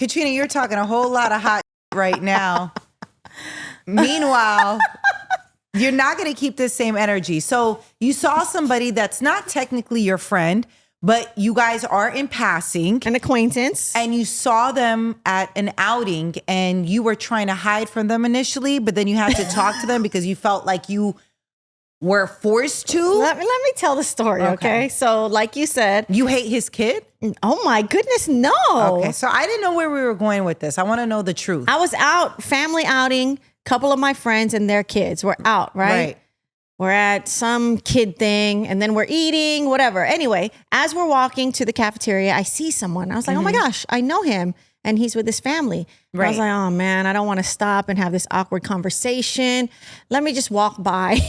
Katrina, you're talking a whole lot of hot right now. Meanwhile, you're not going to keep this same energy. So you saw somebody that's not technically your friend, but you guys are in passing. An acquaintance. And you saw them at an outing and you were trying to hide from them initially, but then you had to talk to them because you felt like you were forced to. Let me tell the story, okay? So like you said. You hate his kid? Oh my goodness, no. Okay, so I didn't know where we were going with this. I want to know the truth. I was out, family outing, couple of my friends and their kids were out, right? We're at some kid thing and then we're eating, whatever. Anyway, as we're walking to the cafeteria, I see someone. I was like, oh my gosh, I know him. And he's with his family. I was like, oh man, I don't want to stop and have this awkward conversation. Let me just walk by.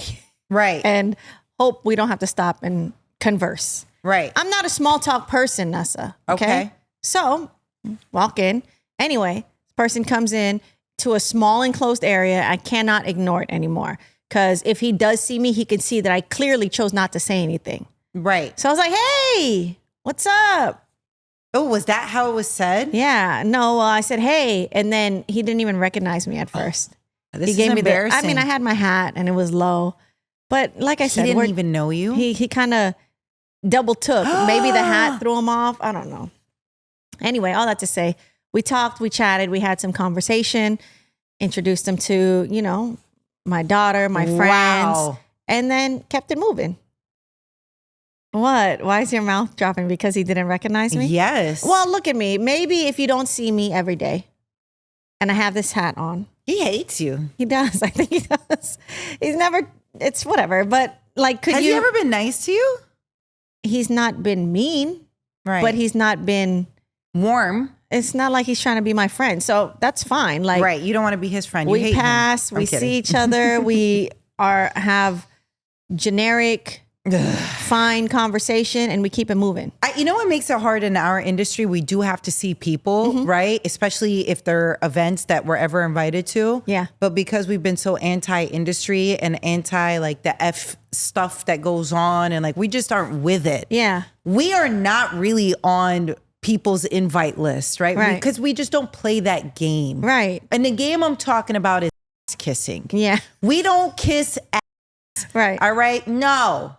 Right. And hope we don't have to stop and converse. Right. I'm not a small talk person, Nessa. Okay. So walk in. Anyway, this person comes in to a small enclosed area. I cannot ignore it anymore. Because if he does see me, he can see that I clearly chose not to say anything. Right. So I was like, hey, what's up? Oh, was that how it was said? Yeah. No, I said, hey. And then he didn't even recognize me at first. He gave me embarrassing. I had my hat and it was low. But like I said, he didn't even know you? He kind of double took. Maybe the hat threw him off. I don't know. Anyway, all that to say, we talked, we chatted, we had some conversation, introduced him to, my daughter, my friends, and then kept it moving. What? Why is your mouth dropping? Because he didn't recognize me? Yes. Well, look at me. Maybe if you don't see me every day and I have this hat on. He hates you. He does. I think he does. It's whatever. But like, Has he ever been nice to you? He's not been mean. Right. But he's not been warm. It's not like he's trying to be my friend. So that's fine. Like, right. You don't want to be his friend. You we hate pass, him. we see each other. We have generic, fine conversation and we keep it moving. You know what makes it hard in our industry? We do have to see people, right? Especially if they're events that we're ever invited to. Yeah. But because we've been so anti-industry and anti like the F stuff that goes on and like we just aren't with it. Yeah. We are not really on people's invite list, right? Right. Because we just don't play that game. Right. And the game I'm talking about is kissing. Yeah. We don't kiss ass. Right. All right? No.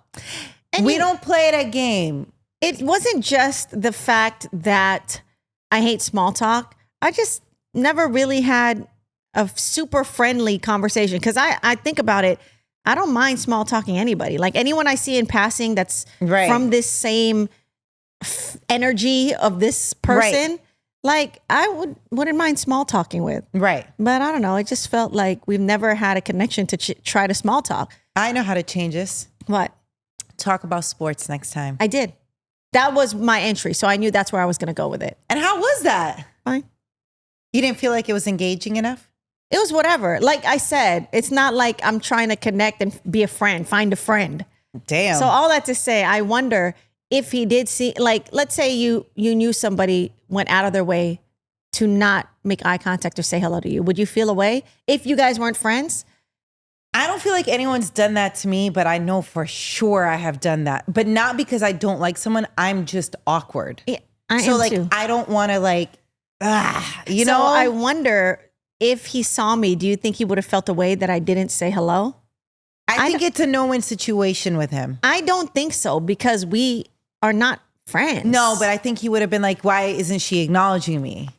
And we don't play that game. It wasn't just the fact that I hate small talk. I just never really had a super friendly conversation. Because I think about it, I don't mind small talking anybody. Like anyone I see in passing that's from this same energy of this person, like I wouldn't mind small talking with. Right. But I don't know. It just felt like we've never had a connection to try to small talk. I know how to change this. What? Talk about sports next time. I did. That was my entry. So I knew that's where I was going to go with it. And how was that? Fine. You didn't feel like it was engaging enough? It was whatever. Like I said, it's not like I'm trying to connect and be a friend, find a friend. Damn. So all that to say, I wonder if he did see, like, let's say you knew somebody went out of their way to not make eye contact or say hello to you. Would you feel a way if you guys weren't friends? I don't feel like anyone's done that to me, but I know for sure I have done that. But not because I don't like someone. I'm just awkward. Yeah, I am too. I don't want to you know. So I wonder if he saw me, do you think he would have felt a way that I didn't say hello? I think it's a no-win situation with him. I don't think so because we are not friends. No, but I think he would have been like, why isn't she acknowledging me?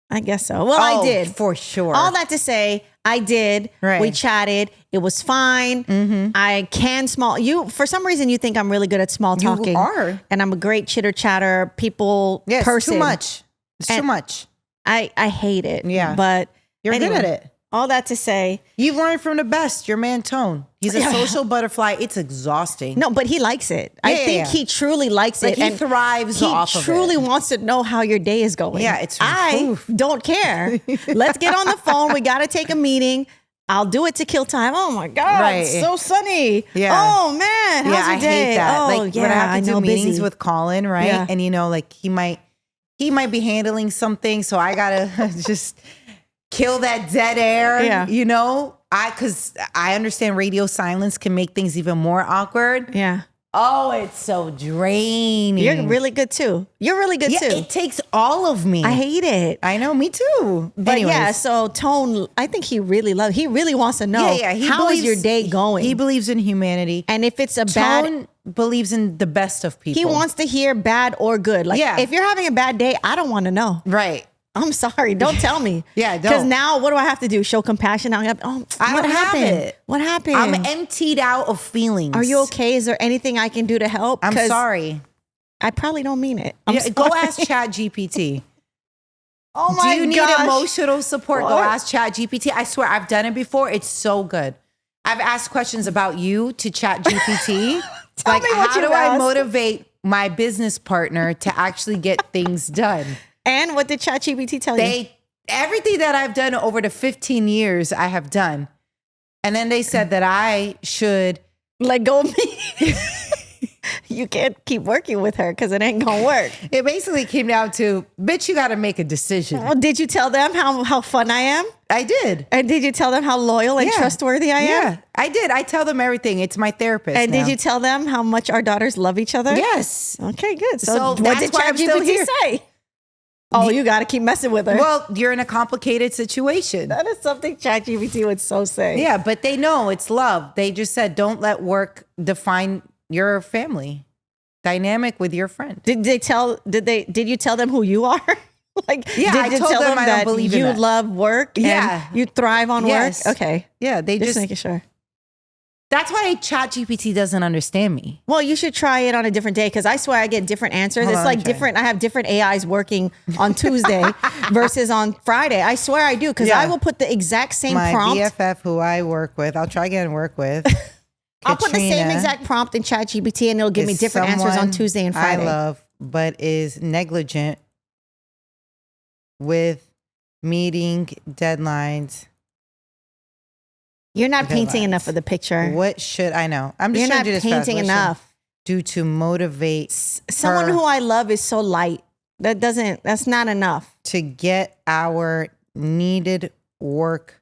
I guess so. Well, I did. For sure. All that to say, I did. Right. We chatted. It was fine. I can for some reason, you think I'm really good at small talking. You are. And I'm a great chitter chatter person. It's too much. It's too much. I hate it. Yeah. But you're good at it. All that to say, you've learned from the best. Your man Tone. He's a social butterfly. It's exhausting. No, but he likes it. I think he truly likes it. He thrives off of it. He truly wants to know how your day is going. Yeah, I don't care. Let's get on the phone. We got to take a meeting. I'll do it to kill time. Oh my God, it's so sunny. Yeah. Oh man, how's your day? I hate that. Oh, like when I have to do meetings with Colin, right? Yeah. And like he might be handling something, so I gotta just kill that dead air. Yeah. Because I understand radio silence can make things even more awkward. Yeah. Oh, it's so draining. You're really good too. You're really good yeah, too. it takes all of me. I hate it. I know, me too. But Anyways. yeah, so Tone, I think he really wants to know He how is your day going? He believes in humanity. And if it's a Tone believes in the best of people. he wants to hear bad or good. Like if you're having a bad day, I don't want to know. Right. I'm sorry. Don't tell me. Yeah, don't. Because now what do I have to do? Show compassion? I what don't happened? have it. What happened? I'm emptied out of feelings. Are you okay? Is there anything I can do to help? I'm sorry. I probably don't mean it. Go ask ChatGPT. Oh my Do you need gosh. emotional support? Go What? ask ChatGPT. I swear, I've done it before. It's so good. I've asked questions about you to ChatGPT. Tell me what how you do I asked. motivate my business partner to actually get things done? And what did ChatGPT tell you? Everything that I've done over the 15 years I have done. And then they said that I should Let go of me. You can't keep working with her because it ain't gonna work. it basically came down to, bitch, you got to make a decision. Well, did you tell them how fun I am? I did. And did you tell them how loyal and Yeah. trustworthy I am? Yeah, I did. I tell them everything. It's my therapist. And now. did you tell them how much our daughters love each other? Yes. Okay, good. So So, what that's did why I'm still ChatGPT here. say? Oh, you got to keep messing with her. Well, you're in a complicated situation. That is something ChatGPT would so say. Yeah, but they know it's love. They just said, don't let work define your family dynamic with your friend. Did you tell them who you are? Like, Yeah, did I you told tell them them I don't that believe in you that. love work Yeah. and you thrive on Yes. work? Okay. Yeah, they Just just making sure. that's why ChatGPT doesn't understand me. Well, you should try it on a different day because I swear I get different answers. Hold It's on, like let me try. different. I have different AIs working on Tuesday versus on Friday. I swear I do because Yeah. I will put the exact same My prompt. BFF who I work with, I'll try again and work with. I'll put the same Katrina exact prompt in ChatGPT and it'll give me is different answers on someone Tuesday and Friday. I love, but is negligent with meeting deadlines. You're not Deadlines. painting enough of the picture. What should I know? I'm just You're trying not to do this fast. painting What should- enough. Do to motivate Someone her who I love is so light. That's not enough. to get our needed work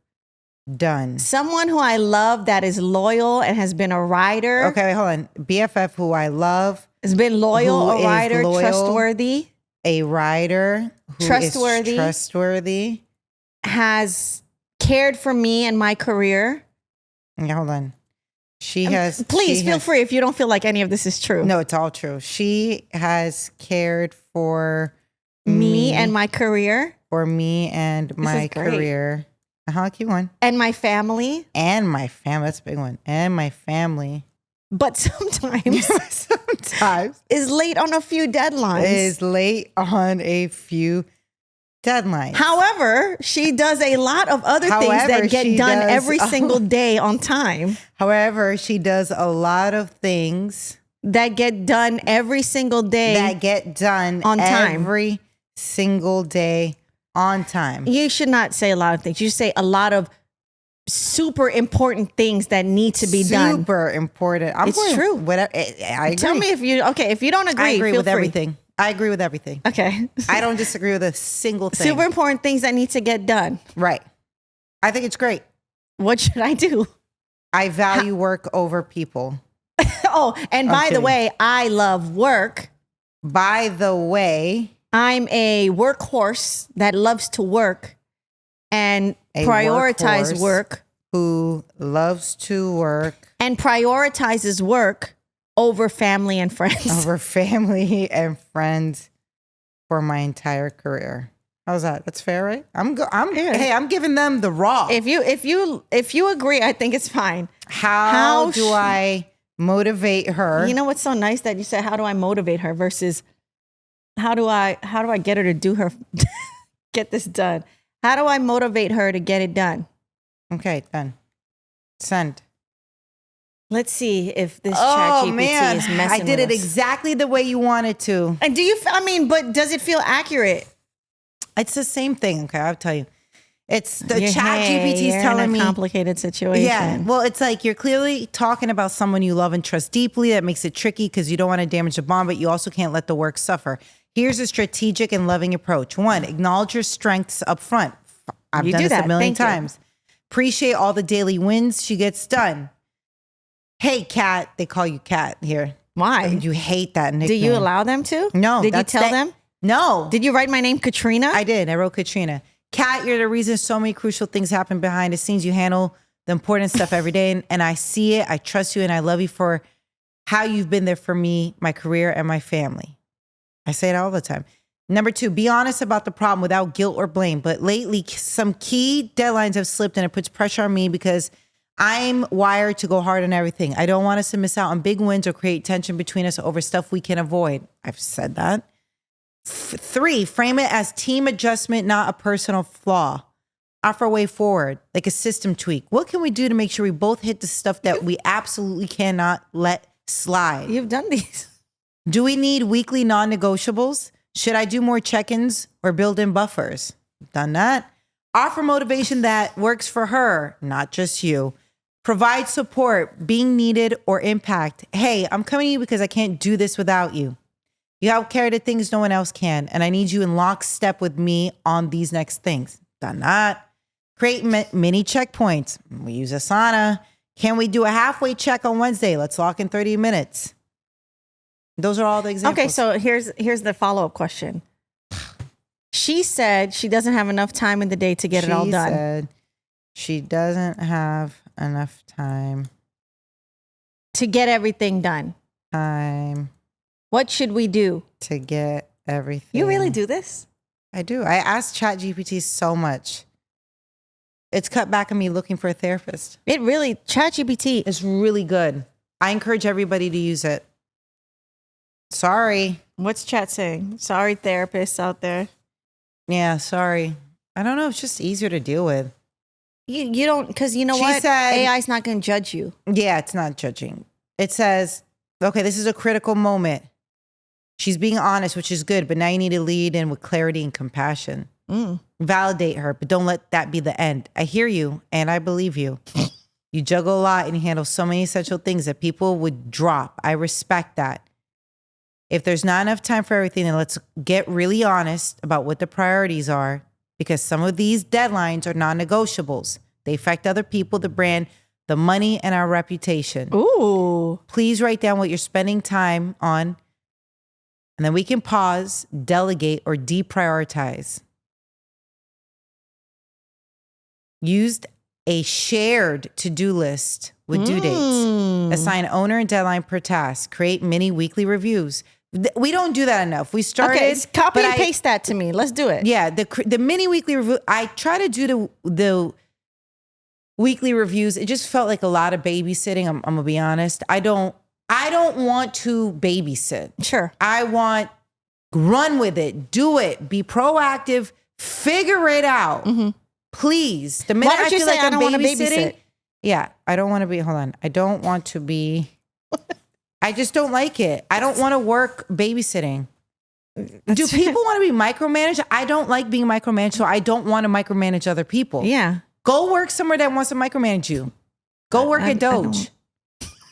done. Someone who I love that is loyal and has been a rider, Okay, wait, hold on. BFF who I love, has been loyal, Who a is rider, loyal. trustworthy, a rider who is Trustworthy. trustworthy. has cared for me and my career. Yeah, hold on. She has. Please she feel has- free if you don't feel like any of this is true. No, it's all true. She has cared for Me and my career for me and my is great. career. Keep going. and my family. And my family. That's a big one. And my family. But sometimes Sometimes is late on a few deadlines. is late on a few deadlines. However, she does a lot of other things However, that get she done does- every single day on time. However, she does a lot of things That get done every single day. that get done On time. every single day on time. You should not say a lot of things. You should say a lot of super important things that need to be done. Super important. I'm It's going- true. Whatever. I agree. Tell me if you don't agree. I agree feel with free. everything. I agree with everything. Okay. I don't disagree with a single thing. Super important things that need to get done. Right. I think it's great. What should I do? I value work over people. Oh, and by the kidding. way, I love work. By the way, I'm a workhorse that loves to work and A prioritize workhorse. work who loves to work and prioritizes work over family and friends. over family and friends for my entire career. How's that? That's fair, right? Hey, I'm giving them the raw. If you agree, I think it's fine. How do sh- I motivate her? You know what's so nice that you said, how do I motivate her versus how do I get her to do her get this done? How do I motivate her to get it done? Okay, done. Send. Let's see if this Oh ChatGPT man, is messing I did with it us. exactly the way you wanted to. And but does it feel accurate? It's the same thing. Okay, I'll tell you. It's the You're- chat hey, GPT's you're telling in a me. complicated situation. Yeah. Well, it's like you're clearly talking about someone you love and trust deeply. That makes it tricky because you don't want to damage the bond, but you also can't let the work suffer. Here's a strategic and loving approach. 1, acknowledge your strengths up front. I've You done do this a that. million Thank you. times. Appreciate all the daily wins she gets done. Hey, Kat. They call you Kat here. Why? You hate that nickname. Do you allow them to? No. Did you tell them? No. Did you write my name Katrina? I did. I wrote Katrina. Kat, you're the reason so many crucial things happen behind the scenes. You handle the important stuff every day. And I see it. I trust you. And I love you for how you've been there for me, my career, and my family. I say it all the time. Number 2, be honest about the problem without guilt or blame. But lately, some key deadlines have slipped and it puts pressure on me because I'm wired to go hard on everything. I don't want us to miss out on big wins or create tension between us over stuff we can avoid. I've said that. 3, frame it as team adjustment, not a personal flaw. Offer a way forward, like a system tweak. What can we do to make sure we both hit the stuff that we absolutely cannot let slide? You've done these. Do we need weekly non-negotiables? Should I do more check-ins or build in buffers? Done that. Offer motivation that works for her, not just you. Provide support, being needed or impact. Hey, I'm coming to you because I can't do this without you. You help carry the things no one else can, and I need you in lockstep with me on these next things. Done that. Create mini checkpoints. We use Asana. Can we do a halfway check on Wednesday? Let's lock in 30 minutes. Those are all the examples. Okay, so here's the follow-up question. She said she doesn't have enough time in the day to get it all done. She said she doesn't have enough time. To get everything done. What should we do? To get everything. You really do this? I do. I ask ChatGPT so much. It's cut back on me looking for a therapist. It really, ChatGPT is really good. I encourage everybody to use it. Sorry. What's chat saying? Sorry, therapists out there. Yeah, sorry. I don't know. It's just easier to deal with. You don't, because you know what? AI's not going to judge you. Yeah, it's not judging. It says, okay, this is a critical moment. She's being honest, which is good, but now you need to lead in with clarity and compassion. Validate her, but don't let that be the end. I hear you and I believe you. You juggle a lot and you handle so many essential things that people would drop. I respect that. If there's not enough time for everything, then let's get really honest about what the priorities are, because some of these deadlines are non-negotiables. They affect other people, the brand, the money, and our reputation. Ooh. Please write down what you're spending time on, and then we can pause, delegate, or deprioritize. Used a shared to-do list with due dates. Assign owner and deadline per task. Create mini weekly reviews. We don't do that enough. We started. Okay, copy and paste that to me. Let's do it. Yeah, the mini weekly review. I try to do the weekly reviews. It just felt like a lot of babysitting. I'm gonna be honest. I don't want to babysit. Sure. I want run with it, do it, be proactive, figure it out. Please. The minute I feel like I'm babysitting, yeah, I don't want to be. Hold on. I don't want to be. I just don't like it. I don't want to work babysitting. Do people want to be micromanaged? I don't like being micromanaged, so I don't want to micromanage other people. Yeah. Go work somewhere that wants to micromanage you. Go work at Doge.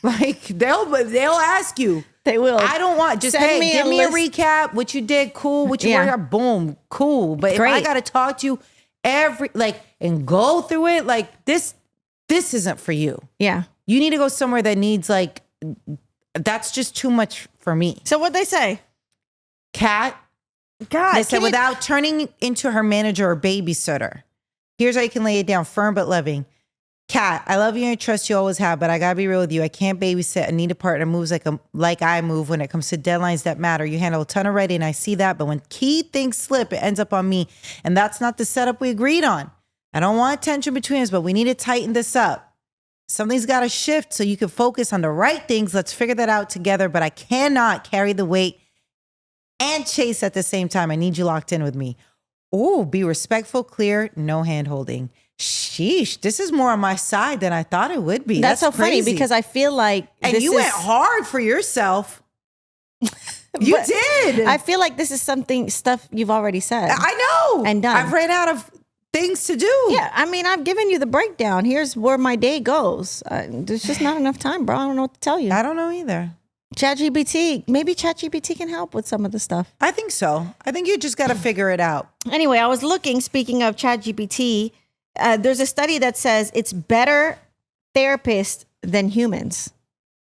Like they'll ask you. They will. I don't want just Send hey, give me a recap. What you did, cool. What you worked out, boom, cool. But Great. if I got to talk to you and go through it, like this isn't for you. Yeah. You need to go somewhere that needs that's just too much for me. So what'd they say? Kat, God, they said without turning into her manager or babysitter. Here's how you can lay it down, firm but loving. Kat, I love you and I trust you always have, but I gotta be real with you. I can't babysit. I need a partner moves like I move when it comes to deadlines that matter. You handle a ton already, and I see that, but when key things slip, it ends up on me, and that's not the setup we agreed on. I don't want tension between us, but we need to tighten this up. Something's got to shift so you can focus on the right things. Let's figure that out together, but I cannot carry the weight and chase at the same time. I need you locked in with me. Oh, be respectful, clear, no hand holding. Sheesh, this is more on my side than I thought it would be. That's so crazy. funny because I feel like you went hard for yourself. You did. I feel like this is stuff you've already said. I know. And done. I've ran out of things to do. Yeah, I mean, I've given you the breakdown. Here's where my day goes. There's just not enough time, bro. I don't know what to tell you. I don't know either. ChatGPT. Maybe ChatGPT can help with some of the stuff. I think so. I think you just got to figure it out. Anyway, I was looking, speaking of ChatGPT, there's a study that says it's better therapists than humans.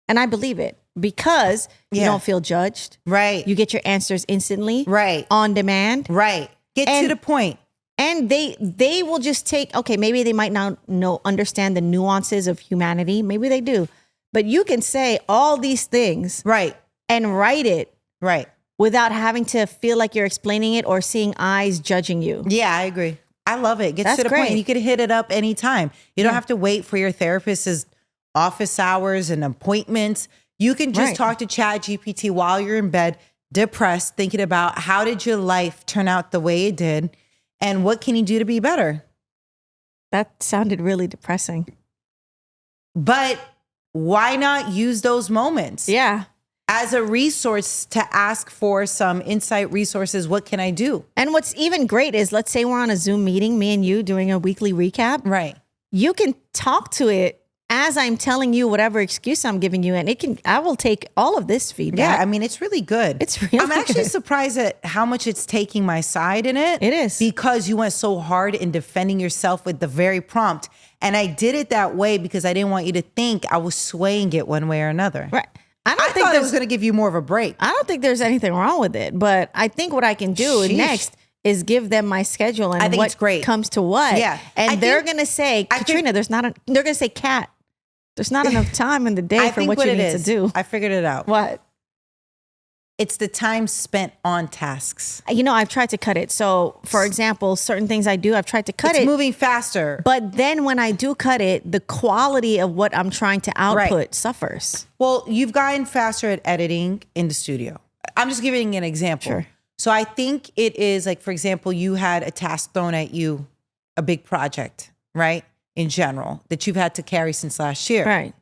And I believe it. because you Yeah. don't feel judged. Right. You get your answers instantly. Right. On demand. Right. Get to And- the point. And they will just take, okay, maybe they might not understand the nuances of humanity. Maybe they do. But you can say all these things Right. and write it Right. without having to feel like you're explaining it or seeing eyes judging you. Yeah, I agree. I love it. Gets That's to the point. great. You could hit it up anytime. You don't have to wait for your therapist's office hours and appointments. You can just Right. talk to ChatGPT while you're in bed, depressed, thinking about how did your life turn out the way it did and what can you do to be better? That sounded really depressing. But why not use those moments Yeah. as a resource to ask for some insight resources? What can I do? And what's even great is, let's say we're on a Zoom meeting, me and you doing a weekly recap. Right. You can talk to it as I'm telling you whatever excuse I'm giving you, and I will take all of this feedback. Yeah, I mean, it's really good. It's really I'm actually good. surprised at how much it's taking my side in it. It is. Because you went so hard in defending yourself with the very prompt. And I did it that way because I didn't want you to think I was swaying it one way or another. Right. I I don't think thought it there's was going to give you more of a break. I don't think there's anything wrong with it, but I think what I can do Sheesh. next is give them my schedule and I think what it's great. comes to what. Yeah. And I they're think- going to say, I think- Katrina, they're going to say, Kat, there's not enough time in the day I for think what what you it need is, to do. I figured it out. What? It's the time spent on tasks. You know, I've tried to cut it. So, for example, certain things I do, I've tried to cut It's it. moving faster. But then when I do cut it, the quality of what I'm trying to output Right. suffers. Well, you've gotten faster at editing in the studio. I'm just giving an example. Sure. So I think it is like, for example, you had a task thrown at you, a big project, right? In general, that you've had to carry since last year. Right.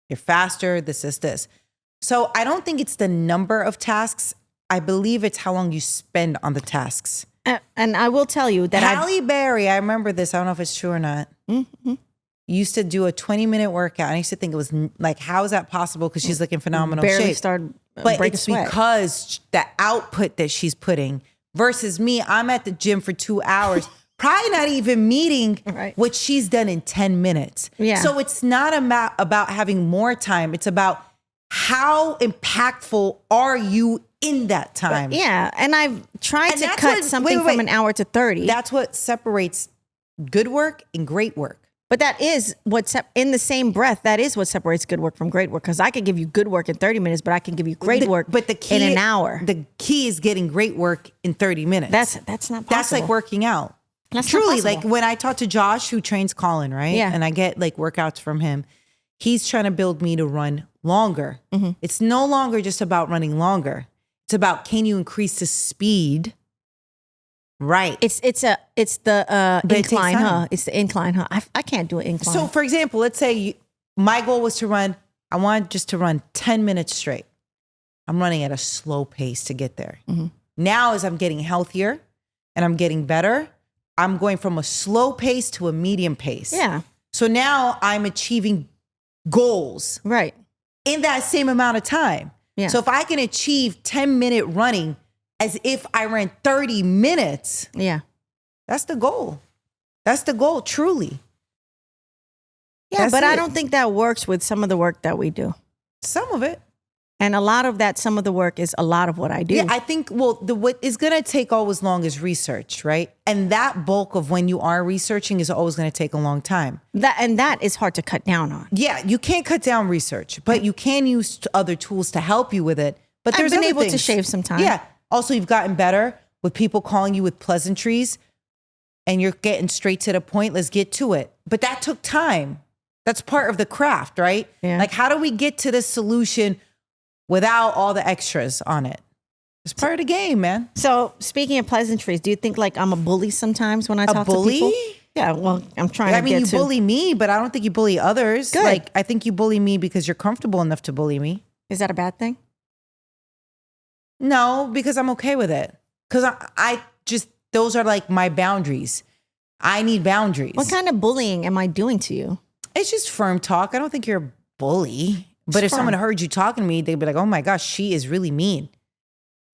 You're faster, this. So I don't think it's the number of tasks. I believe it's how long you spend on the tasks. And I will tell you that Halle Berry, I remember this. I don't know if it's true or not. Used to do a 20-minute workout. And I used to think it was like, how is that possible? Because she's like in phenomenal barely shape. started But breaking it's sweat. because the output that she's putting versus me, I'm at the gym for 2 hours, probably not even meeting Right. what she's done in 10 minutes. Yeah. So it's not about having more time. It's about how impactful are you in that time? Yeah, and I've tried And to that's cut what- something wait. from an hour to 30. That's what separates good work and great work. But that is in the same breath, that is what separates good work from great work. Because I could give you good work in 30 minutes, but I can give you great work But the key in an hour. The key is getting great work in 30 minutes. That's not possible. That's like working out. That's not Truly, possible. like when I talk to Josh, who trains Colin, right? Yeah. And I get like workouts from him. He's trying to build me to run longer. Mm-hmm. It's no longer just about running longer. It's about, can you increase the speed? Right. It's the But it takes incline, huh? time. It's the incline, huh? I can't do an incline. So for example, let's say my goal was to run, I want just to run 10 minutes straight. I'm running at a slow pace to get there. Mm-hmm. Now as I'm getting healthier and I'm getting better, I'm going from a slow pace to a medium pace. yeah, So now I'm achieving goals right. in that same amount of time. Yeah. So if I can achieve 10-minute running as if I ran 30 minutes, Yeah. that's the goal. That's the goal, truly. Yeah, That's but I it. don't think that works with some of the work that we do. Some of it. And a lot of that, some of the work is a lot of what I do. Yeah, I think, well, what is going to take always long is research, right? And that bulk of when you are researching is always going to take a long time. That is hard to cut down on. Yeah, you can't cut down research, but you can use other tools to help you with it. But I've there's been other able to things. shave some time. Yeah. Also, you've gotten better with people calling you with pleasantries and you're getting straight to the point. Let's get to it. But that took time. That's part of the craft, right? Yeah. Like, how do we get to this solution without all the extras on it? It's part of the game, man. So speaking of pleasantries, do you think like I'm a bully sometimes when I talk bully? to people? Yeah, well, I'm trying I to mean, get you to. bully me, but I don't think you bully others. Good. Like, I think you bully me because you're comfortable enough to bully me. Is that a bad thing? No, because I'm okay with it. Because I just, those are like my boundaries. I need boundaries. What kind of bullying am I doing to you? It's just firm talk. I don't think you're a bully. But if firm. someone heard you talking to me, they'd be like, oh my gosh, she is really mean.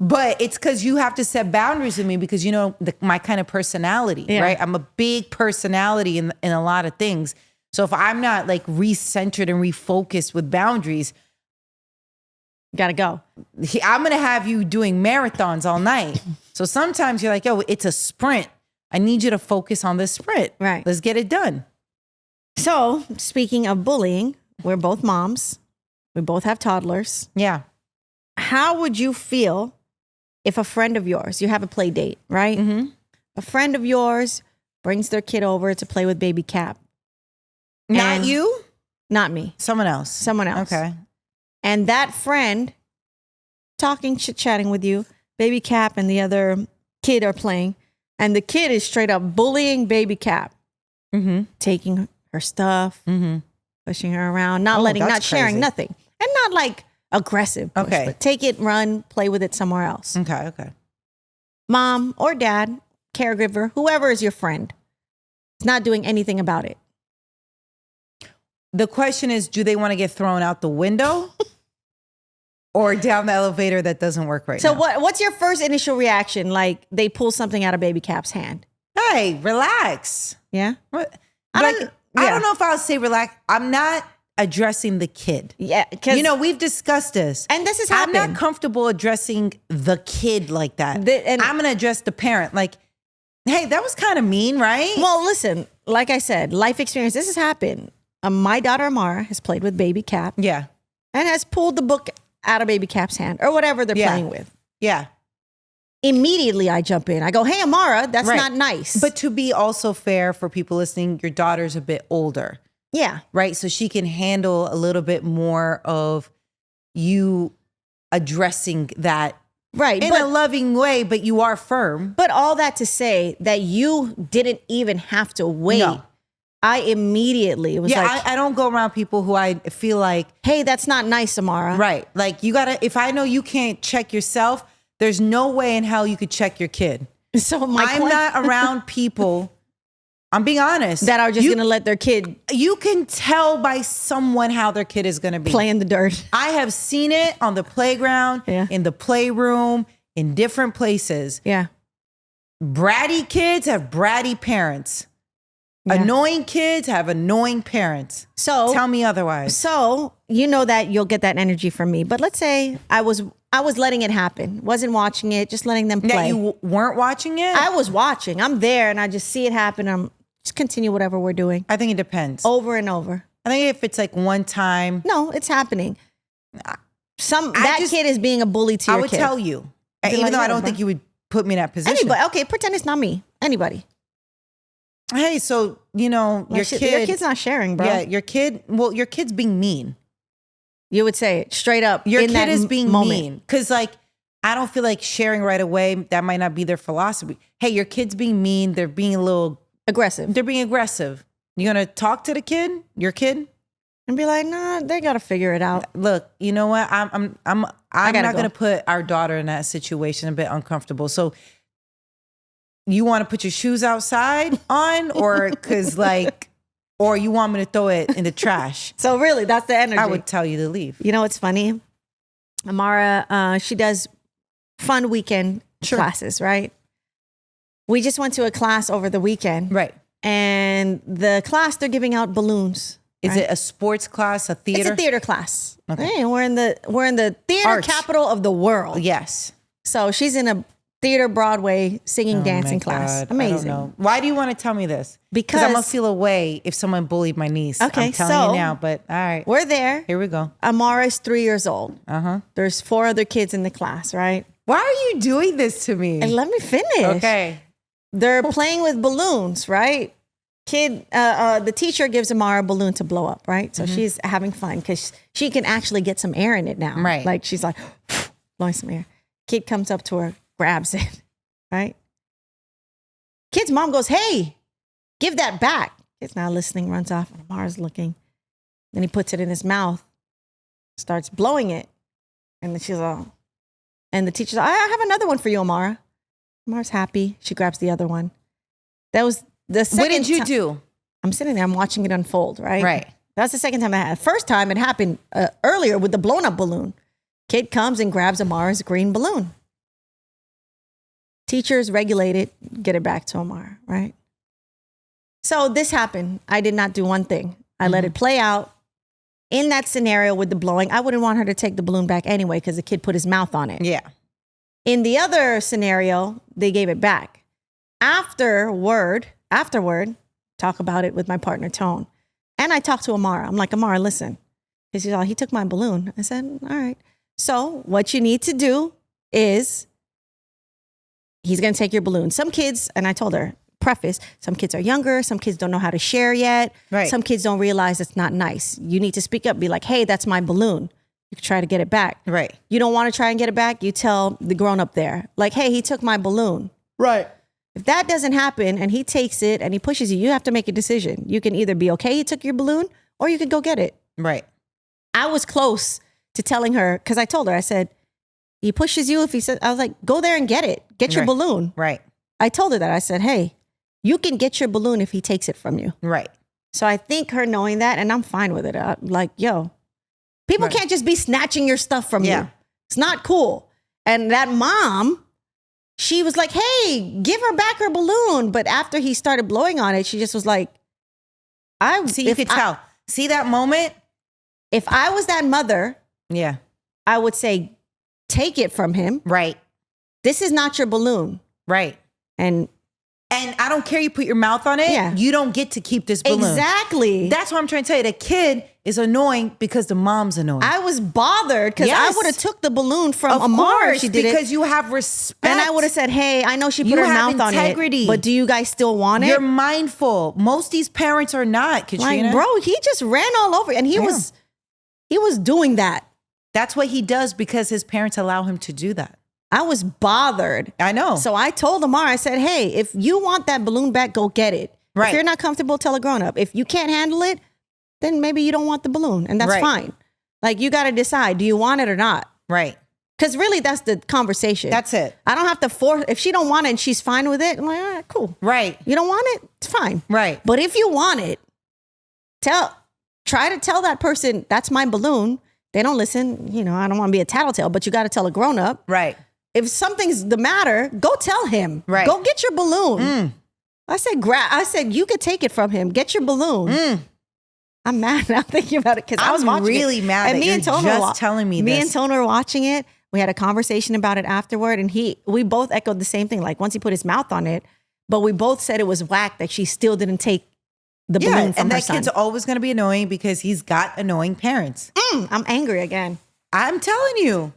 But it's because you have to set boundaries with me because you know my kind of personality, Yeah. right? I'm a big personality in a lot of things. So if I'm not like recentered and refocused with boundaries, Gotta go. I'm going to have you doing marathons all night. So sometimes you're like, yo, it's a sprint. I need you to focus on this sprint. Right. Let's get it done. So speaking of bullying, we're both moms. We both have toddlers. Yeah. How would you feel if a friend of yours, you have a play date, right? Mm-hmm. A friend of yours brings their kid over to play with baby Cap. Not And- you? Not me. Someone else. Someone else. Okay. And that friend talking, chit-chatting with you, baby Cap and the other kid are playing. And the kid is straight up bullying baby Cap. Mm-hmm. Taking her stuff, Mm-hmm. pushing her around, not Oh, that's not sharing crazy. nothing. And not like aggressive. Push, Okay. but take it, run, play with it somewhere else. Okay. Okay. Mom or dad, caregiver, whoever is your friend, is not doing anything about it. The question is, do they want to get thrown out the window or down the elevator that doesn't work right So now? what's your first initial reaction? Like they pull something out of baby Cap's hand. Hey, relax. Yeah? What? I Like, don't- I yeah. don't know if I'll say relax. I'm not addressing the kid. Yeah. 'Cause- You know, we've discussed this. and this has I'm happened. not comfortable addressing the kid like that. And- I'm going to address the parent. Like, hey, that was kind of mean, right? Well, listen, like I said, life experience, this has happened. My daughter Amara has played with baby Cap Yeah. and has pulled the book out of baby Cap's hand or whatever they're Yeah. playing with. Yeah. Immediately I jump in. I go, hey, Amara, that's Right. not nice. But to be also fair for people listening, your daughter's a bit older, yeah, right? So she can handle a little bit more of you addressing that right. in a loving way, but you are firm. But all that to say that you didn't even have to wait. No. I immediately was Yeah, like, I don't go around people who I feel like, hey, that's not nice, Amara. right, like you gotta, if I know you can't check yourself, there's no way in hell you could check your kid. So my I'm not around people, I'm being honest. that are just you, going to let their kid you can tell by someone how their kid is gonna be. play in the dirt. I have seen it on the playground, Yeah. in the playroom, in different places. Yeah. Bratty kids have bratty parents. Yeah. Annoying kids have annoying parents. So Tell me otherwise. So you know that you'll get that energy from me. But let's say I was letting it happen, wasn't watching it, just letting them That play. you weren't watching it? I was watching. I'm there, and I just see it happen. I'm just continue whatever we're doing I think it depends. over and over. I think if it's like one time, No, it's happening. That just- kid is being a bully to I your would kid. tell you. Be Even like, though I yeah, don't bro. think you would put me in that position. Anybody? Okay, pretend it's not me. Anybody? Hey, so, you know, Like, your your kid's not sharing, bro. Yeah, your kid's being mean. You would say it straight up. Your in kid that is being moment. mean. Because, like, I don't feel like sharing right away. That might not be their philosophy. Hey, your kid's being mean. They're being aggressive, they're being aggressive. You gonna talk to the kid, your kid? and be like, nah, they got to figure it out. Look, you know what? I'm gotta not go. gonna put our daughter in that situation, a bit uncomfortable. So you want to put your shoes outside on, or or you want me to throw it in the trash? So really, that's the energy. I would tell you to leave. You know what's funny? Amara, she does fun weekend Sure. classes, right? We just went to a class over the weekend, Right. and the class they're giving out balloons. Is right? it a sports class, a theater? It's a theater class. Okay. Hey, we're in the theater Arts. capital of the world. Yes. So she's in a theater Broadway singing, Oh dancing my class. God, I don't Amazing. know. Why do you want to tell me this? Because- I'm gonna feel away if someone bullied my niece. Okay, I'm telling so- you now. But all right, We're there. here we go. Amara's 3 years old. Uh-huh. There's 4 other kids in the class, right? Why are you doing this to me? And let me finish. Okay. They're playing with balloons, right? The teacher gives Amara a balloon to blow up, right? So she's having fun because she can actually get some air in it now. Right. Like she's like blowing some air. Kid comes up to her, grabs it, right? Kid's mom goes, hey, give that back. Kid's not listening, runs off, and Amara's looking. Then he puts it in his mouth, starts blowing it. And then she's like, and the teacher's like, I have another one for you, Amara. Amara's happy. She grabs the other one. That was the second What did you ti- do? I'm sitting there, I'm watching it unfold, right? Right. That's the second time I had. First time it happened earlier with the blown up balloon. Kid comes and grabs Amara's green balloon. Teachers regulate it, get it back to Amara, right? So this happened. I did not do one thing. I let it play out. in that scenario with the blowing, I wouldn't want her to take the balloon back anyway because the kid put his mouth on it. Yeah. In the other scenario, they gave it back. Afterward, talk about it with my partner, Tone. And I talked to Amara. I'm like, Amara, listen. She's like, he took my balloon. I said, all right. So what you need to do is he's going to take your balloon. Some kids, and I told her, preface, some kids are younger. Some kids don't know how to share yet. Right. Some kids don't realize it's not nice. You need to speak up. Be like, hey, that's my balloon. You can try to get it back. Right. You don't want to try and get it back? You tell the grown up there, like, hey, he took my balloon. Right. If that doesn't happen and he takes it and he pushes you, you have to make a decision. You can either be okay he took your balloon or you can go get it. Right. I was close to telling her, because I told her, I said, he pushes you. If he said, I was like, go there and get it. Get your balloon. Right. I told her that. I said, hey, you can get your balloon if he takes it from you. Right. So I think her knowing that, and I'm fine with it. I'm like, yo, people can't just be snatching your stuff from you. It's not cool. And that mom, she was like, hey, give her back her balloon. But after he started blowing on it, she just was like, you could tell. See that moment? If I was that mother, yeah, I would say, take it from him. Right. This is not your balloon. Right. And I don't care you put your mouth on it. Yeah. You don't get to keep this balloon. Exactly. That's what I'm trying to tell you. The kid is annoying because the mom's annoying. I was bothered because I would have took the balloon from Amara if she did because it. you have respect. And I would have said, hey, I know she put her mouth on it, but do you guys still want it? You're mindful. Most of these parents are not, Katrina. Like, bro, he just ran all over and he was doing that. That's what he does because his parents allow him to do that. I was bothered. I know. So I told Amara, I said, hey, if you want that balloon back, go get it. Right. If you're not comfortable, tell a grown up. If you can't handle it, then maybe you don't want the balloon. And that's fine. Like, you got to decide, do you want it or not? Right. Because really, that's the conversation. That's it. I don't have to force, if she don't want it and she's fine with it, I'm like, all right, cool. Right. You don't want it? It's fine. Right. But if you want it, try to tell that person, that's my balloon. They don't listen. You know, I don't want to be a tattletale, but you got to tell a grown up. Right. If something's the matter, go tell him. Right. Go get your balloon. I said, you could take it from him. Get your balloon. I'm mad now thinking about it because I was watching really it. mad and that me you're and Tone just telling me Me this. and Tone were watching it. We had a conversation about it afterward, and we both echoed the same thing. Like, once he put his mouth on it, but we both said it was whack that she still didn't take the balloon from and her that son. kid's always going to be annoying because he's got annoying parents. I'm angry again. I'm telling you,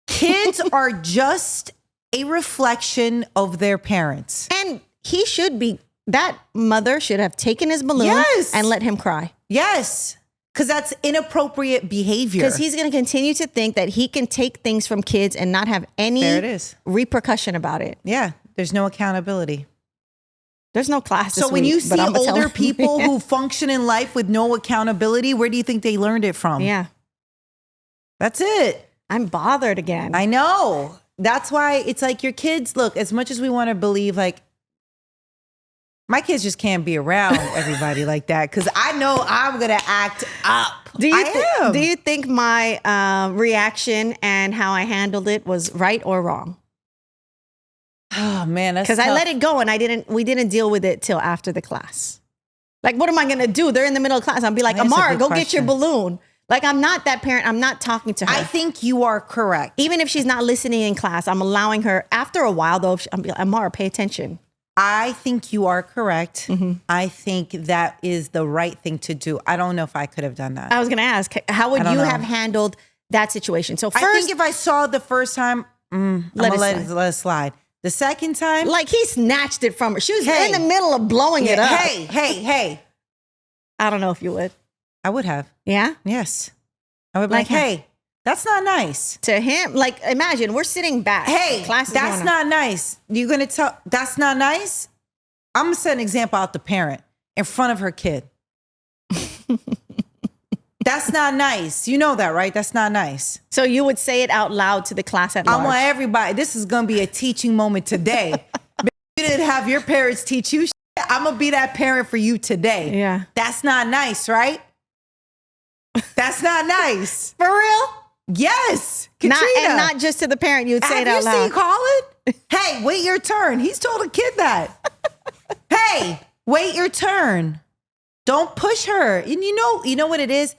kids are just a reflection of their parents. And that mother should have taken his balloon and let him cry. Yes. Because that's inappropriate behavior. Because he's going to continue to think that he can take things from kids and not have any repercussion about it. Yeah. There's no accountability. There's no class this So when week, you see older people who function in life with no accountability, where do you think they learned it from? Yeah. That's it. I'm bothered again. I know. That's why it's like your kids, look, as much as we want to believe, like, my kids just can't be around everybody like that because I know I'm going to act up. Do you think my reaction and how I handled it was right or wrong? Oh, man. Because I let it go and we didn't deal with it till after the class. Like, what am I going to do? They're in the middle of class. I'll be like, Amara, go get your balloon. Like, I'm not that parent. I'm not talking to her. I think you are correct. Even if she's not listening in class, I'm allowing her. After a while, though, I'm like, Amara, pay attention. I think you are correct. I think that is the right thing to do. I don't know if I could have done that. I was going to ask, how would you have handled that situation? So first, I think if I saw it the first time, let it slide. The second time, like, he snatched it from her. She was in the middle of blowing it up. Hey. I don't know if you would. I would have. Yeah? Yes. I would be like, hey, that's not nice. To him, like, imagine we're sitting back. Hey, that's not nice. You're going to tell, that's not nice? I'm going to set an example out the parent in front of her kid. That's not nice. You know that, right? That's not nice. So you would say it out loud to the class at large. I want everybody. This is going to be a teaching moment today. You didn't have your parents teach you. I'm going to be that parent for you today. Yeah. That's not nice, right? That's not nice. For real? Yes. Katrina. Not just to the parent. You would say it out loud. Have you seen Colin? Hey, wait your turn. He's told a kid that. Hey, wait your turn. Don't push her. And you know what it is?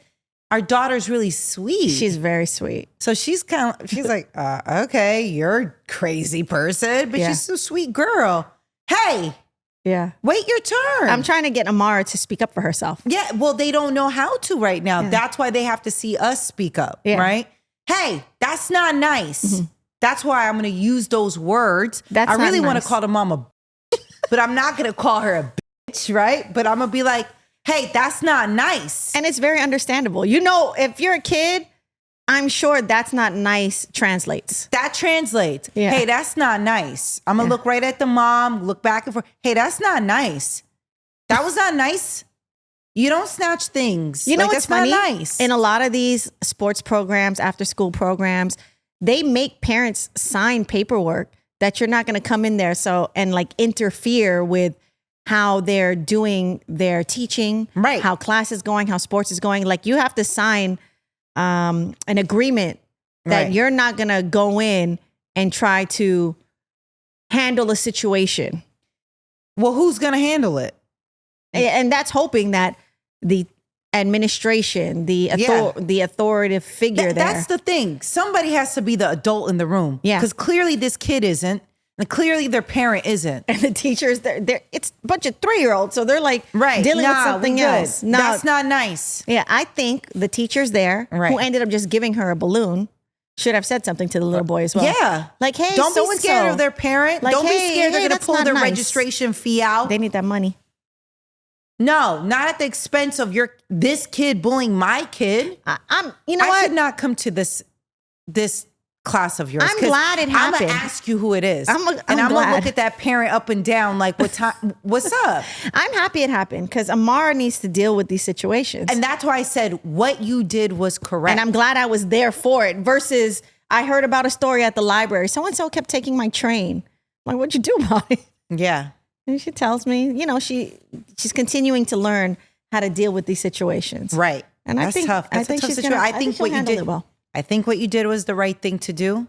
our daughter's really sweet. She's very sweet. So she's like, okay, you're a crazy person, but Yeah. she's a sweet girl. Hey, Yeah. wait your turn. I'm trying to get Amara to speak up for herself. Yeah, well, they don't know how to right now. Yeah. That's why they have to see us speak up, Yeah. right? Hey, that's not nice. That's why I'm going to use those words. That's I not really want nice. to call the mom a bitch, but I'm not going to call her a bitch, right? But I'm going to be like, hey, that's not nice. And it's very understandable. You know, if you're a kid, I'm sure that's not nice translates. That translates. Yeah. Hey, that's not nice. I'm going to look right at the mom, look back and forth. Hey, that's not nice. That was not nice. You don't snatch things. You know like, what's that's funny? not nice. In a lot of these sports programs, after school programs, they make parents sign paperwork that you're not going to come in there and like interfere with how they're doing their teaching, Right. how class is going, how sports is going. Like you have to sign an agreement that Right. you're not going to go in and try to handle a situation. Well, who's going to handle it? And that's hoping that the administration, the authoritative figure there. That's the thing. Somebody has to be the adult in the room. Yeah. Because clearly this kid isn't. And clearly their parent isn't. And the teachers, it's a bunch of 3-year-olds. So they're like dealing with something we good. else. No, That's not nice. yeah, I think the teachers there Right. who ended up just giving her a balloon should have said something to the little boy as well. Yeah. Like, hey, don't be so-and-so. scared of their parent. Like, don't be hey, scared they're hey, going to that's pull not their nice. registration fee out. They need that money. No, not at the expense of this kid bullying my kid. I'm, you know I what? should not come to this class of yours. I'm glad it I'm happened. gonna ask you who it is. I'm gonna glad. look at that parent up and down like, what's up? I'm happy it happened because Amara needs to deal with these situations. And that's why I said what you did was correct. And I'm glad I was there for it versus I heard about a story at the library. So-and-so kept taking my train. I'm like, what'd you do about it? yeah. And she tells me, you know, she's continuing to learn how to deal with these situations. Right. And that's I think tough. That's I think a tough she's situation. gonna, I think she'll what you handle did it well. I think what you did was the right thing to do.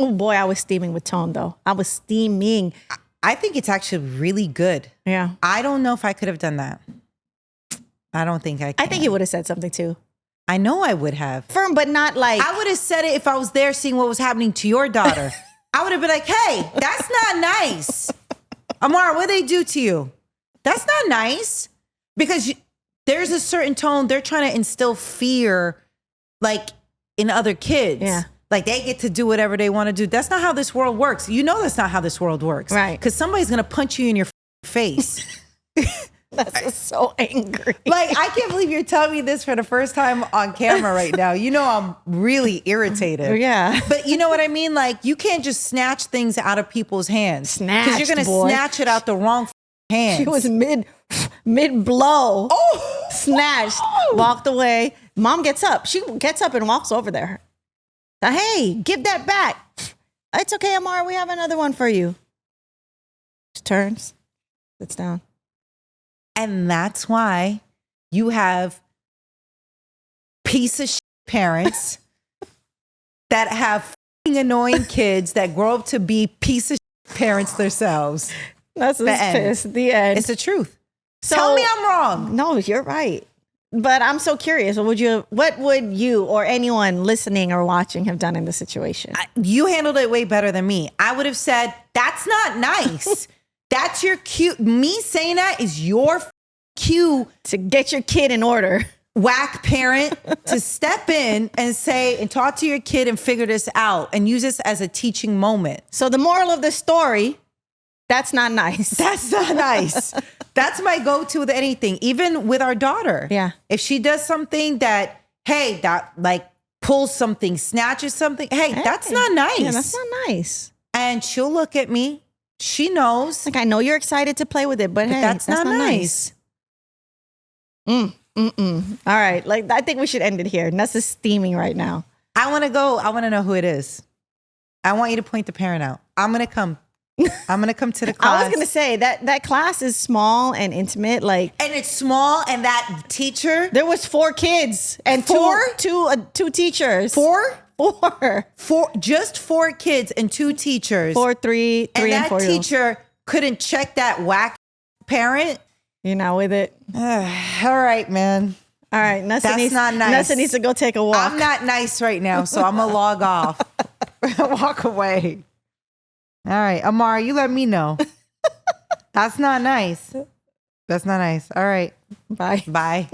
Oh boy, I was steaming with Tone though. I was steaming. I think it's actually really good. Yeah. I don't know if I could have done that. I don't think I can. I think you would have said something too. I know I would have. Firm, but not like. I would have said it if I was there seeing what was happening to your daughter. I would have been like, hey, that's not nice. Amara, what they do to you? That's not nice. Because there's a certain tone. They're trying to instill fear like in other kids. Yeah. Like they get to do whatever they want to do. That's not how this world works. You know that's not how this world works. Right. Because somebody's going to punch you in your face. That's so angry. Like, I can't believe you're telling me this for the first time on camera right now. You know I'm really irritated. Yeah. But you know what I mean? Like, you can't just snatch things out of people's hands. Snatched, because you're going to boy. snatch it out the wrong hands. She was mid blow. Oh! Snatched, walked away. Mom gets up. She gets up and walks over there. Hey, give that back. It's okay, Amara. We have another one for you. She turns, sits down. And that's why you have piece of shit parents that have f***ing annoying kids that grow up to be piece of shit parents themselves. That's The end. pissed. The end. It's the truth. So- Tell me I'm wrong. No, you're right. But I'm so curious. What would you or anyone listening or watching have done in this situation? You handled it way better than me. I would have said, that's not nice. That's your cue. Me saying that is your cue, To get your kid in order. whack parent, to step in and say and talk to your kid and figure this out and use this as a teaching moment. So the moral of the story, that's not nice. That's not nice. That's my go-to with anything, even with our daughter. Yeah. If she does something that, hey, that like pulls something, snatches something, hey, that's not nice. Yeah, that's not nice. And she'll look at me. She knows. Like, I know you're excited to play with it, but hey, that's not nice. All right. Like, I think we should end it here. Nessa's steaming right now. I want to go. I want to know who it is. I want you to point the parent out. I'm going to come. I'm going to come to the class. I was going to say that class is small and intimate. Like, And it's small, and that teacher. there was 4 kids and Four? two teachers. Four? Four. Just 4 kids and 2 teachers. 4, 3, 3 and and that 4 year-olds. teacher couldn't check that whack parent. You're not with it. All right, man. All right. That's not nice. Nessa needs to go take a walk. I'm not nice right now, so I'm going to log off. Walk away. All right. Amara, you let me know. That's not nice. That's not nice. All right. Bye. Bye.